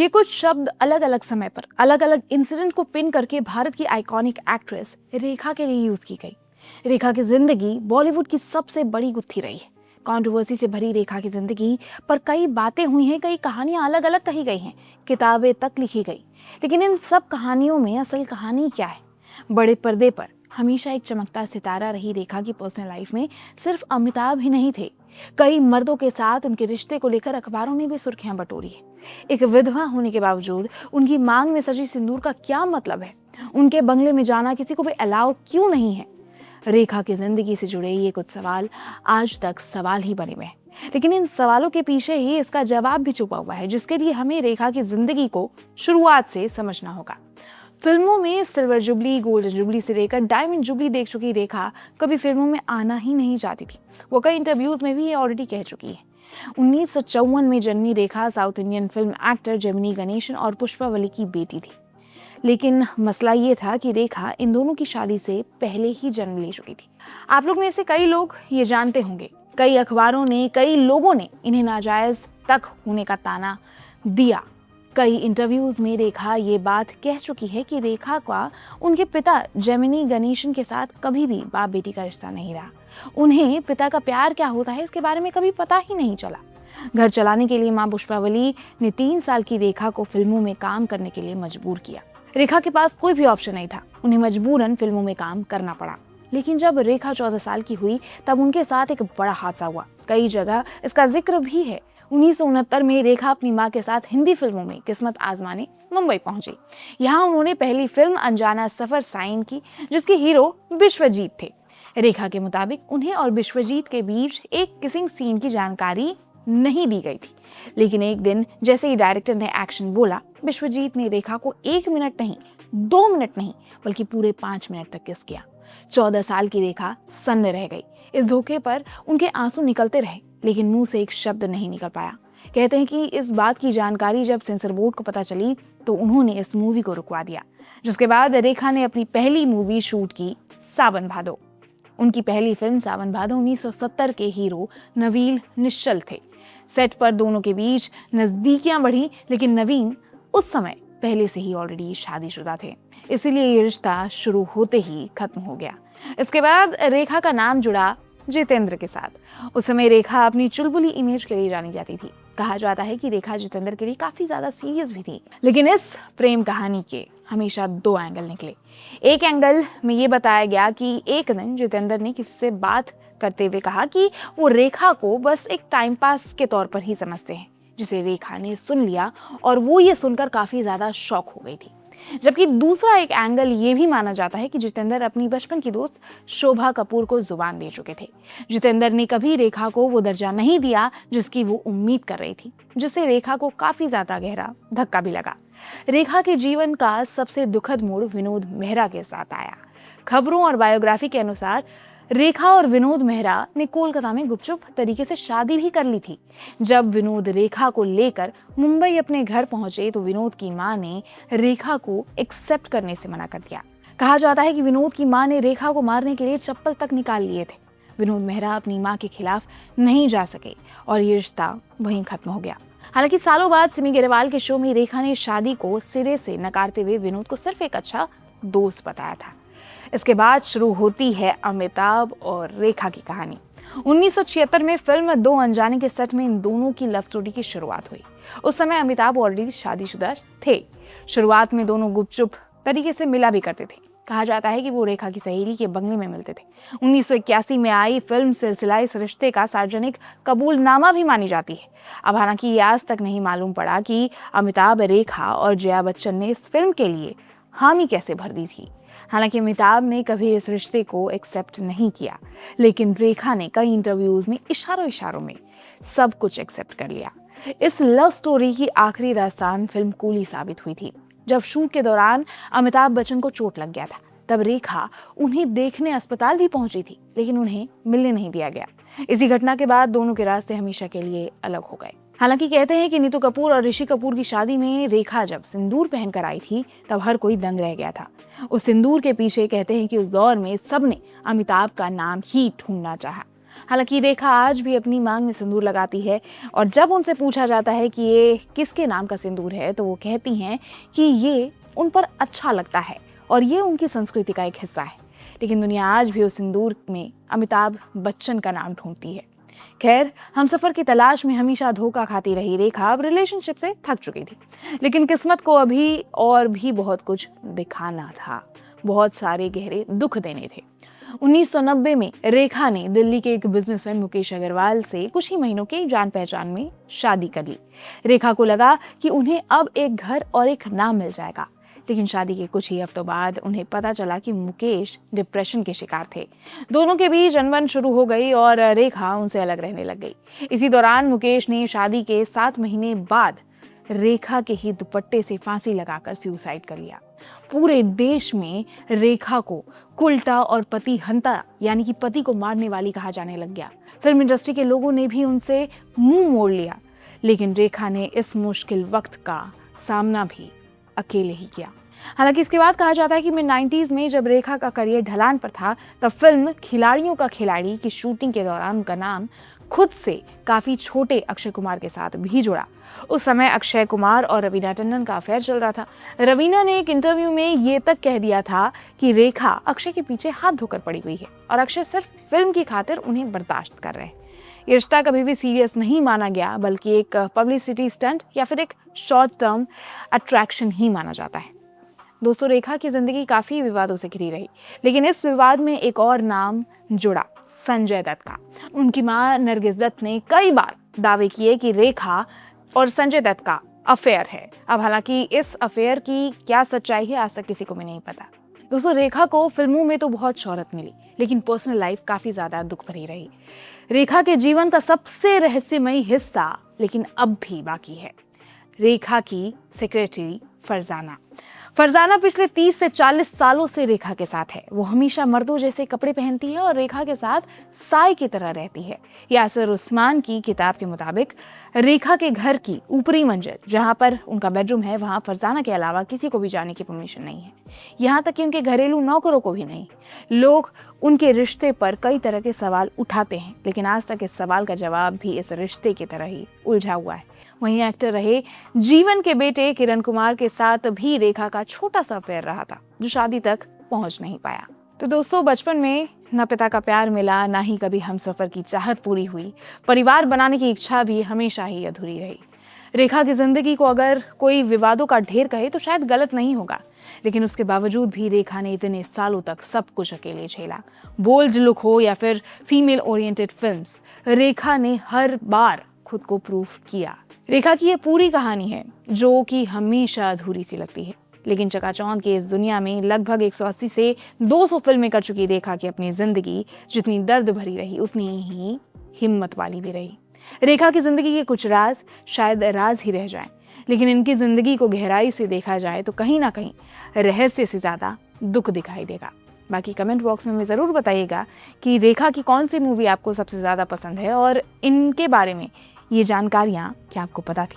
ये कुछ शब्द अलग अलग समय पर अलग अलग इंसिडेंट को पिन करके भारत की आइकॉनिक एक्ट्रेस रेखा के लिए यूज की गई। रेखा की जिंदगी बॉलीवुड की सबसे बड़ी गुत्थी रही है। कंट्रोवर्सी से भरी रेखा की जिंदगी पर कई बातें हुई हैं, कई कहानियां अलग अलग कही गई हैं, किताबें तक लिखी गई। लेकिन इन सब कहानियों में असल कहानी क्या है? बड़े पर्दे पर हमेशा एक चमकता सितारा रही रेखा की पर्सनल लाइफ में सिर्फ अमिताभ ही नहीं थे। कई मर्दों के साथ उनके रिश्ते को लेकर अखबारों ने भी सुर्खियां बटोरी है। एक विधवा होने के बावजूद उनकी मांग में सजी सिंदूर का क्या मतलब है? उनके बंगले में जाना किसी को भी अलाउ क्यों नहीं है? रेखा की जिंदगी से जुड़े ये कुछ सवाल आज तक सवाल ही बने हुए हैं, लेकिन इन सवालों के पीछे ही इसका जवाब भी छुपा हुआ है, जिसके लिए हमें रेखा की जिंदगी को शुरुआत से समझना होगा। फिल्मों में सिल्वर जुबली, गोल्डन जुबली से लेकर डायमंड जुबली देख चुकी रेखा कभी फिल्मों में आना ही नहीं चाहती थी। वो कई इंटरव्यूज में भी ये ऑलरेडी कह चुकी है। 1954 में जन्मी Rekha South Indian film actor Gemini Ganesan और पुष्पावली की बेटी थी। लेकिन मसला ये था कि रेखा इन दोनों की शादी से पहले ही जन्म ले चुकी थी। आप लोग में से कई लोग ये जानते होंगे, कई अखबारों ने, कई लोगों ने इन्हें नाजायज तक होने का ताना दिया। कई इंटरव्यूज में रेखा ये बात कह चुकी है कि रेखा का उनके पिता जेमिनी गणेशन के साथ कभी भी बाप बेटी का रिश्ता नहीं रहा। उन्हें पिता का प्यार क्या होता है इसके बारे में कभी पता ही नहीं चला। घर चलाने के लिए मां पुष्पावली ने 3 साल की रेखा को फिल्मों में काम करने के लिए मजबूर किया। रेखा के पास कोई भी ऑप्शन नहीं था, उन्हें मजबूरन फिल्मों में काम करना पड़ा। लेकिन जब रेखा 14 साल की हुई तब उनके साथ एक बड़ा हादसा हुआ। कई जगह इसका जिक्र भी है। 1969 में रेखा अपनी मां के साथ हिंदी फिल्मों में किस्मत आजमाने मुंबई पहुंची। यहाँ उन्होंने पहली फिल्म अनजाना सफर साइन की, जिसके हीरो विश्वजीत थे। रेखा के मुताबिक उन्हें और विश्वजीत के बीच एक किसिंग सीन की जानकारी नहीं दी गई थी। लेकिन एक दिन जैसे ही डायरेक्टर ने एक्शन बोला, विश्वजीत ने रेखा को 1 मिनट नहीं, 2 मिनट नहीं, बल्कि पूरे 5 मिनट तक किस किया। 14 साल की रेखा सन्न रह गई। इस धोखे पर उनके आंसू निकलते रहे, लेकिन मुंह से एक शब्द नहीं निकल पाया। कहते हैं कि इस बात की जानकारी जब सेंसर बोर्ड को पता चली तो उन्होंने इस मूवी को रुकवा दिया। जिसके बाद रेखा ने अपनी पहली मूवी शूट की, सावन भादो। उनकी पहली फिल्म सावन भादो 1970 के हीरो नवीन निश्चल थे। सेट पर दोनों के बीच नजदीकियां बढ़ी, लेकिन नवीन उस समय पहले से ही ऑलरेडी शादीशुदा थे, इसीलिए ये रिश्ता शुरू होते ही खत्म हो गया। इसके बाद रेखा का नाम जुड़ा जितेंद्र के साथ। उस समय रेखा अपनी चुलबुली इमेज के लिए जानी जाती थी। कहा जाता है कि रेखा जितेंद्र के लिए काफी ज्यादा सीरियस भी थी। लेकिन इस प्रेम कहानी के हमेशा 2 एंगल निकले। एक एंगल में ये बताया गया कि एक दिन जितेंद्र ने किसी से बात करते हुए कहा कि वो रेखा को बस एक टाइम पास के तौर पर ही समझते हैं, जिसे रेखा ने सुन लिया और वो ये सुनकर काफी ज्यादा शॉक हो गई थी। जबकि दूसरा एक एंगल ये भी माना जाता है कि जितेंद्र अपनी बचपन की दोस्त शोभा कपूर को जुबान दे चुके थे। जितेंद्र ने कभी रेखा को वो दर्जा नहीं दिया जिसकी वो उम्मीद कर रही थी, जिससे रेखा को काफी ज्यादा गहरा धक्का भी लगा। रेखा के जीवन का सबसे दुखद मोड़ विनोद मेहरा के साथ आया। खबरों और बायोग्राफी के अनुसार रेखा और विनोद मेहरा ने कोलकाता में गुपचुप तरीके से शादी भी कर ली थी। जब विनोद रेखा को लेकर मुंबई अपने घर पहुंचे तो विनोद की मां ने रेखा को एक्सेप्ट करने से मना कर दिया। कहा जाता है कि विनोद की मां ने रेखा को मारने के लिए चप्पल तक निकाल लिए थे। विनोद मेहरा अपनी मां के खिलाफ नहीं जा सके और ये रिश्ता वहीं खत्म हो गया। हालांकि सालों बाद सिमी ग्रेवाल के शो में रेखा ने शादी को सिरे से नकारते हुए विनोद को सिर्फ एक अच्छा दोस्त बताया था। इसके बाद शुरू होती है अमिताभ और रेखा की कहानी। 1976 में फिल्म दो अनजाने के सेट में इन दोनों की लव स्टोरी की शुरुआत हुई। उस समय अमिताभ ऑलरेडी शादीशुदा थे। शुरुआत में दोनों गुपचुप तरीके से मिला भी करते थे। कहा जाता है कि वो रेखा की सहेली के बंगले में मिलते थे। 1981 में आई फिल्म सिलसिला इस रिश्ते का सार्वजनिक कबूलनामा भी मानी जाती है। अब हालांकि ये आज तक नहीं मालूम पड़ा कि अमिताभ, रेखा और जया बच्चन ने इस फिल्म के लिए हामी कैसे भर दी थी। हालांकि अमिताभ ने कभी इस रिश्ते को एक्सेप्ट नहीं किया, लेकिन रेखा ने कई इंटरव्यूज में इशारों में सब कुछ एक्सेप्ट कर लिया। इस लव स्टोरी की आखिरी दास्तान फिल्म कूली साबित हुई थी। जब शूट के दौरान अमिताभ बच्चन को चोट लग गया था, तब रेखा उन्हें देखने अस्पताल भी पहुंची थी, लेकिन उन्हें मिलने नहीं दिया गया। इसी घटना के बाद दोनों के रास्ते हमेशा के लिए अलग हो गए। हालांकि कहते हैं कि नीतू कपूर और ऋषि कपूर की शादी में रेखा जब सिंदूर पहनकर आई थी तब हर कोई दंग रह गया था। उस सिंदूर के पीछे कहते हैं कि उस दौर में सबने अमिताभ का नाम ही ढूंढना चाहा। हालांकि रेखा आज भी अपनी मांग में सिंदूर लगाती है और जब उनसे पूछा जाता है कि ये किसके नाम का सिंदूर है तो वो कहती हैं कि ये उन पर अच्छा लगता है और ये उनकी संस्कृति का एक हिस्सा है। लेकिन दुनिया आज भी उस सिंदूर में अमिताभ बच्चन का नाम ढूंढती है। खैर, हमसफर की तलाश में हमेशा धोखा खाती रही रेखा अब रिलेशनशिप से थक चुकी थी, लेकिन किस्मत को अभी और भी बहुत कुछ दिखाना था, बहुत सारे गहरे दुख देने थे। 1990 में रेखा ने दिल्ली के एक बिजनेसमैन मुकेश अग्रवाल से कुछ ही महीनों के जान पहचान में शादी कर ली। रेखा को लगा कि उन्हें अब एक घर और एक नाम मिल जाएगा, लेकिन शादी के कुछ ही हफ्तों बाद उन्हें पता चला कि मुकेश डिप्रेशन के शिकार थे। दोनों के बीच अनबन शुरू हो गई और रेखा उनसे अलग रहने लग गई। इसी दौरान मुकेश ने शादी के 7 महीने बाद रेखा के ही दुपट्टे से फांसी लगाकर सुसाइड कर लिया। पूरे देश में रेखा को कुल्टा और पति हंता यानी कि पति को मारने वाली कहा जाने लग गया। फिल्म इंडस्ट्री के लोगों ने भी उनसे मुंह मोड़ लिया, लेकिन रेखा ने इस मुश्किल वक्त का सामना भी अकेले ही किया। हालांकि इसके बाद कहा जाता है कि मिड 90s में जब रेखा का करियर ढलान पर था तब फिल्म खिलाड़ियों का खिलाड़ी की शूटिंग के दौरान उनका नाम खुद से काफी छोटे अक्षय कुमार के साथ भी जुड़ा। उस समय अक्षय कुमार और रवीना टंडन का अफेयर चल रहा था। रवीना ने एक इंटरव्यू में ये तक कह दिया था कि रेखा अक्षय के पीछे हाथ धोकर पड़ी हुई है और अक्षय सिर्फ फिल्म की खातिर उन्हें बर्दाश्त कर रहे हैं। ये रिश्ता कभी भी सीरियस नहीं माना गया, बल्कि एक पब्लिसिटी स्टंट या फिर एक शॉर्ट टर्म अट्रैक्शन ही माना जाता है। दोस्तों, रेखा की जिंदगी काफी विवादों से घिरी रही, लेकिन इस विवाद में एक और नाम जुड़ा, संजय दत्त का। उनकी मां नरगिस दत्त ने कई बार दावे किए कि रेखा और संजय दत्त का अफेयर है। अब हालांकि इस अफेयर की क्या सच्चाई है आज तक किसी को भी नहीं पता। दोस्तों, रेखा को फिल्मों में तो बहुत शोहरत मिली, लेकिन पर्सनल लाइफ काफी ज्यादा दुख भरी रही। रेखा के जीवन का सबसे रहस्यमयी हिस्सा लेकिन अब भी बाकी है। रेखा की सेक्रेटरी फरजाना पिछले 30 से 40 सालों से रेखा के साथ है। वो हमेशा मर्दों जैसे कपड़े पहनती है और रेखा के साथ साई की तरह रहती है। यासिर उस्मान की किताब के मुताबिक रेखा के घर की ऊपरी मंजिल जहां पर उनका बेडरूम है, वहां फरजाना के अलावा किसी को भी जाने की परमिशन नहीं है, यहाँ तक कि उनके घरेलू नौकरों को भी नहीं। लोग उनके रिश्ते पर कई तरह के सवाल उठाते हैं, लेकिन आज तक इस सवाल का जवाब भी इस रिश्ते की तरह ही उलझा हुआ है। वहीं एक्टर रहे जीवन के बेटे किरण कुमार के साथ भी रेखा का छोटा सा अफेयर रहा था, जो शादी तक पहुंच नहीं पाया। तो दोस्तों, बचपन में न पिता का प्यार मिला, ना ही कभी हमसफर की चाहत पूरी हुई। परिवार बनाने की इच्छा भी हमेशा ही अधूरी रही। रेखा की जिंदगी को अगर कोई विवादों का ढेर कहे तो शायद गलत नहीं होगा, लेकिन उसके बावजूद भी रेखा ने इतने सालों तक सब कुछ अकेले झेला। बोल्ड लुक हो या फिर फीमेल ओरिएंटेड फिल्म्स, रेखा ने हर बार खुद को प्रूफ किया। रेखा की ये पूरी कहानी है जो कि हमेशा अधूरी सी लगती है, लेकिन चकाचौंध की इस दुनिया में लगभग 180 से 200 फिल्में कर चुकी रेखा की अपनी जिंदगी जितनी दर्द भरी रही उतनी ही हिम्मत वाली भी रही। रेखा की जिंदगी के कुछ राज शायद राज ही रह जाएं, लेकिन इनकी जिंदगी को गहराई से देखा जाए तो कहीं ना कहीं रहस्य से ज्यादा दुख दिखाई देगा। बाकी कमेंट बॉक्स में जरूर बताइएगा कि रेखा की कौन सी मूवी आपको सबसे ज्यादा पसंद है और इनके बारे में ये जानकारियां क्या आपको पता थी।